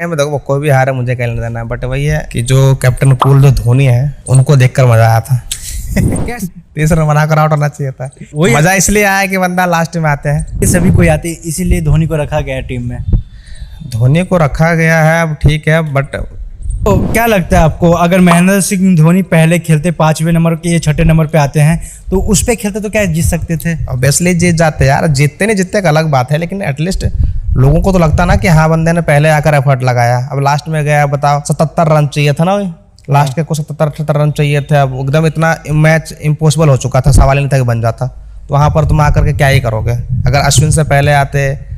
मैं देखो कोई भी हारे मुझे कहने देना, बट वही है कि जो कैप्टन कूल जो धोनी है उनको देखकर मजा आया था। तीसरा मना कर आउट होना चाहिए था। मजा इसलिए आया कि बंदा लास्ट में आते हैं, सभी कोई आते हैं, इसीलिए धोनी को रखा गया है टीम में। धोनी को रखा गया है, अब ठीक है, बट तो क्या लगता है आपको, अगर महेंद्र सिंह धोनी पहले खेलते 5वें नंबर के, 6ठे नंबर पे आते हैं, तो उस पे खेलते तो क्या जीत सकते थे? ऑब्वियसली जीत जाते यार, जीतते नहीं जीतते एक अलग बात है, लेकिन एटलीस्ट लोगों को तो लगता ना कि हाँ बंदे ने पहले आकर एफर्ट लगाया। अब लास्ट में गया, बताओ 77 रन चाहिए था ना, वही लास्ट के को 77-78 रन चाहिए थे। अब एकदम इतना मैच इम्पॉसिबल हो चुका था, सवाल ही नहीं था कि बन जाता। तो वहां पर तुम आकर के क्या ही करोगे? अगर अश्विन से पहले आते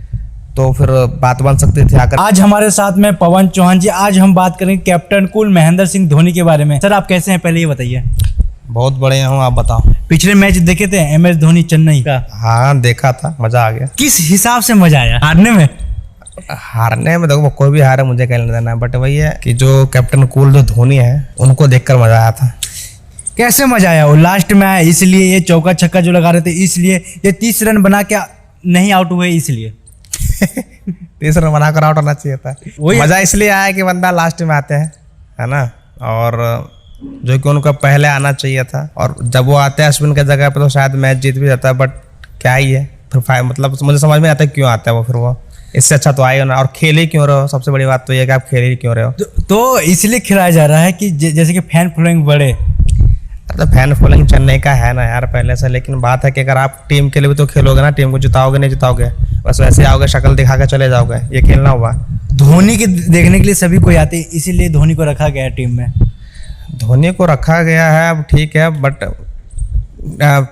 तो फिर बात बन सकती थी आकर। आज हमारे साथ में पवन चौहान जी, आज हम बात करेंगे कैप्टन कूल महेंद्र सिंह धोनी के बारे में। सर आप कैसे हैं, पहले ये बताइए। बहुत बढ़िया हूँ, आप बताओ। पिछले मैच देखे थे MS धोनी चेन्नई का? हाँ देखा था, मजा आ गया। किस हिसाब से मजा आया हारने में? हारने में देखो कोई भी हारे मुझे कहने देना, बट वही है कि जो कैप्टन कूल जो धोनी है उनको देखकर मजा आया था। कैसे मजा आया? वो लास्ट में आया इसलिए, ये चौका छक्का जो लगा रहे थे इसलिए, ये 30 रन बना के नहीं आउट हुए इसलिए। 30 रन बनाकर आउट होना चाहिए था। मजा इसलिए आया कि बंदा लास्ट में आते हैं, है ना, और जो कि उनको पहले आना चाहिए था। और जब वो आते हैं अश्विन के जगह पे तो शायद मैच जीत भी जाता है, बट क्या ही है फिर, मतलब मुझे समझ में आता है क्यों आता है वो, फिर वो इससे अच्छा तो आए हो ना। और खेल ही क्यों रहे हो, सबसे बड़ी बात तो ये कि आप खेल ही क्यों रहे हो। तो इसलिए खिलाया जा रहा है कि जैसे कि फैन फॉलोइंग बढ़े। तो फैन फॉलोइंग चेन्नई का है ना यार पहले से, लेकिन बात है कि अगर आप टीम के लिए भी तो खेलोगे ना, टीम को जिताओगे नहीं जिताओगे, बस वैसे आओगे शक्ल दिखा के चले जाओगे, ये खेलना हुआ। धोनी के देखने के लिए सभी कोई आते हैं, इसीलिए धोनी को रखा गया है टीम में। धोनी को रखा गया है, अब ठीक है, बट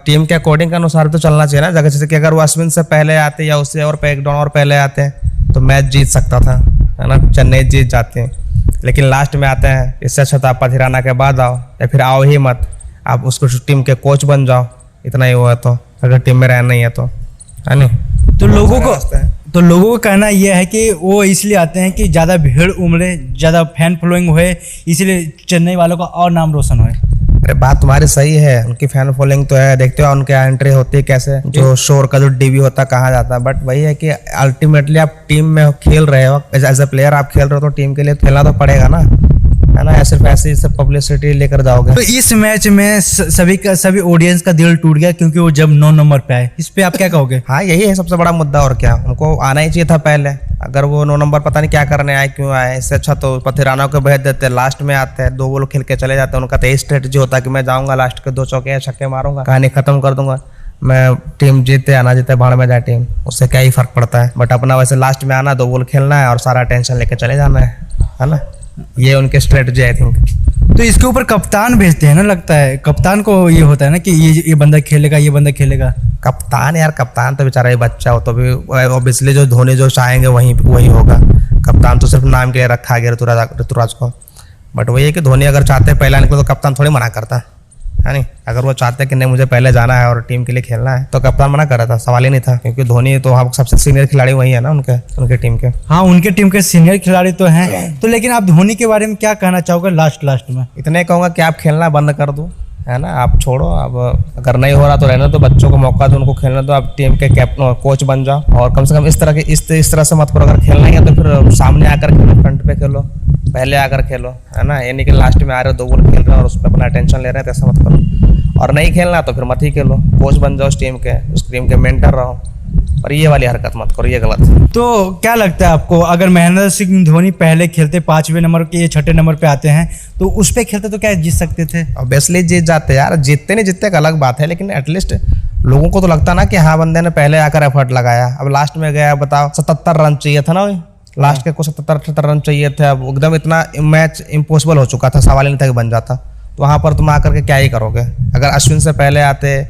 टीम के अकॉर्डिंग के अनुसार तो चलना चाहिए ना। जगह जैसे कि अगर वो अश्विन से पहले आते या उससे और एक डाउन और पहले आते हैं तो मैच जीत सकता था, है ना, चेन्नई जीत जाते हैं। लेकिन लास्ट में आते हैं, इससे अच्छा तो आप पथिराना के बाद आओ, या फिर आओ ही मत, आप उसको टीम के कोच बन जाओ, इतना ही हुआ तो, अगर टीम में रहना ही है तो, है नहीं। तो लोगों को कहना यह है कि वो इसलिए आते हैं कि ज़्यादा भीड़ उमड़े, ज़्यादा फैन फॉलोइंग होए, इसलिए चेन्नई वालों का और नाम रोशन होए। अरे बात तुम्हारी सही है, उनकी फैन फॉलोइंग तो है, देखते हो उनके एंट्री होती है कैसे, जो शोर का जो डीबी होता है कहाँ जाता है। बट वही है कि अल्टीमेटली आप टीम में खेल रहे हो, एज ए प्लेयर आप खेल रहे हो तो टीम के लिए खेलना तो पड़ेगा ना, है ना। सिर्फ ऐसे सब पब्लिसिटी लेकर जाओगे। तो इस मैच में सभी ऑडियंस का दिल टूट गया क्योंकि वो जब 9 नंबर पे आए, इस पे आप क्या कहोगे? हाँ यही है सबसे बड़ा मुद्दा, और क्या, उनको आना ही चाहिए था पहले। अगर वो 9 नंबर पता नहीं क्या करने आए, क्यों आए, इससे अच्छा तो पथिराना को भेज देते, लास्ट में आते हैं 2 बॉल खेल के चले जाते हैं। उनका तो यही स्ट्रेटजी होता है कि मैं जाऊंगा लास्ट के 2 चौके या छक्के मारूंगा, कहानी खत्म कर दूंगा, मैं टीम जीते या ना जीते भाड़ में जाए टीम, उससे क्या ही फर्क पड़ता है। बट अपना वैसे लास्ट में आना, 2 बॉल खेलना है और सारा टेंशन लेके चले जाना है ना, ये उनके स्ट्रेटजी आई थिंक। तो इसके ऊपर कप्तान भेजते हैं ना, लगता है कप्तान को ये होता है ना कि ये बंदा खेलेगा, ये बंदा खेलेगा। कप्तान यार, कप्तान तो बेचारा ये बच्चा हो, तो भी ऑब्वियसली जो धोनी जो चाहेंगे वही होगा। कप्तान तो सिर्फ नाम के लिए रखा गया ऋतुराज को, बट वही है कि धोनी अगर चाहते पहले आने को तो कप्तान थोड़ी मना करता है नहीं। अगर वो चाहते कि नहीं मुझे पहले जाना है और टीम के लिए खेलना है तो कप्तान मना कर रहा था, सवाल ही नहीं था, क्योंकि धोनी तो वहाँ सबसे सीनियर खिलाड़ी वही है ना उनके टीम के। हाँ उनके टीम के सीनियर खिलाड़ी तो हैं। तो लेकिन आप धोनी के बारे में क्या कहना चाहोगे लास्ट में? इतने कहूँगा कि आप खेलना बंद कर दो, है ना, आप छोड़ो। अब अगर नहीं हो रहा तो रहने दो, बच्चों को मौका दो, उनको खेलने दो, आप टीम के कैप्टन कोच बन जाओ। और कम से कम इस तरह से मत करो। अगर खेलना ही है तो फिर सामने आकर खेलो, फ्रंट पे खेलो, पहले आकर खेलो, है ना। ये नहीं कि लास्ट में आ रहे हो 2 बॉल खेल रहे हो और उस पर अपना टेंशन ले रहे हैं, ऐसा मत करो। और नहीं खेलना तो फिर मत ही खेलो, कोच बन जाओ उस टीम के मेंटर रहो, और ये वाली हरकत मत करो, ये गलत है। तो क्या लगता है आपको, अगर महेंद्र सिंह धोनी पहले खेलते 5वें नंबर के, 6ठे नंबर पे आते हैं, तो उस पे खेलते तो क्या जीत सकते थे? ऑब्वियसली जीत जाते यार, जीतते नहीं जीतते एक अलग बात है, लेकिन एटलीस्ट लोगों को तो लगता ना कि हाँ बंदे ने पहले आकर एफर्ट लगाया। अब लास्ट में गया, बताओ 77 रन चाहिए था ना, वही लास्ट के को 77-78 रन चाहिए थे। अब एकदम इतना मैच इम्पॉसिबल हो चुका था, सवाल ही नहीं था कि बन जाता। तो वहां पर तुम आकर के क्या ही करोगे? अगर अश्विन से पहले आते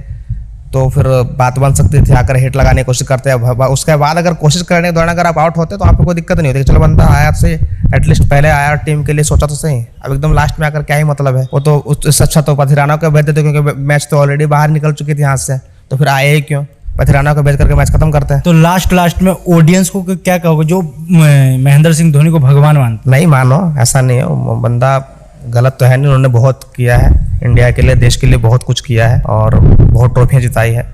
तो फिर बात बन सकती थी, आकर हिट लगाने की कोशिश करते हैं। उसके बाद अगर कोशिश करने के दौरान अगर आप आउट होते तो वहाँ पे कोई दिक्कत नहीं होती, चलो बंदा आया से एटलीस्ट पहले आया, टीम के लिए सोचा तो सही। अब एकदम लास्ट में आकर क्या ही मतलब है? वो तो उससे अच्छा तो पथिराना को भेज देते, क्योंकि मैच तो ऑलरेडी बाहर निकल चुकी थी हाथ से, तो फिर आए ही क्यों? पथिराना को भेज करके मैच खत्म करते हैं। तो लास्ट में ऑडियंस को क्या कहोगे जो महेंद्र सिंह धोनी को भगवान मानते? नहीं मानो, ऐसा नहीं है, वो बंदा गलत तो है नहीं, उन्होंने बहुत किया है इंडिया के लिए, देश के लिए बहुत कुछ किया है और बहुत ट्रॉफियां जिताई है।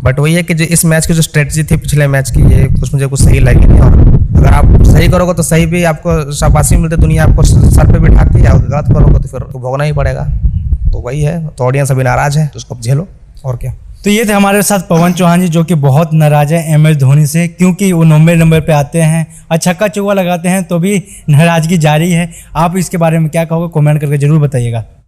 बट वही है कि जो इस मैच की जो स्ट्रेटजी थी पिछले मैच की, ये मुझे कुछ सही लगी नहीं। और अगर आप सही करोगे तो सही भी आपको शाबाशी मिलती, दुनिया आपको सर पे बिठाती है, और गलत करोगे तो फिर भोगना ही पड़ेगा। तो वही है, तो ऑडियंस अभी नाराज है तो उसको झेलो, और क्या। तो ये थे हमारे साथ पवन चौहान जी, जो कि बहुत नाराज है MS धोनी से, क्योंकि वो 90 नंबर पे आते हैं और छक्का चौका लगाते हैं तो भी नाराजगी जारी है। आप इसके बारे में क्या कहोगे, कमेंट करके जरूर बताइएगा।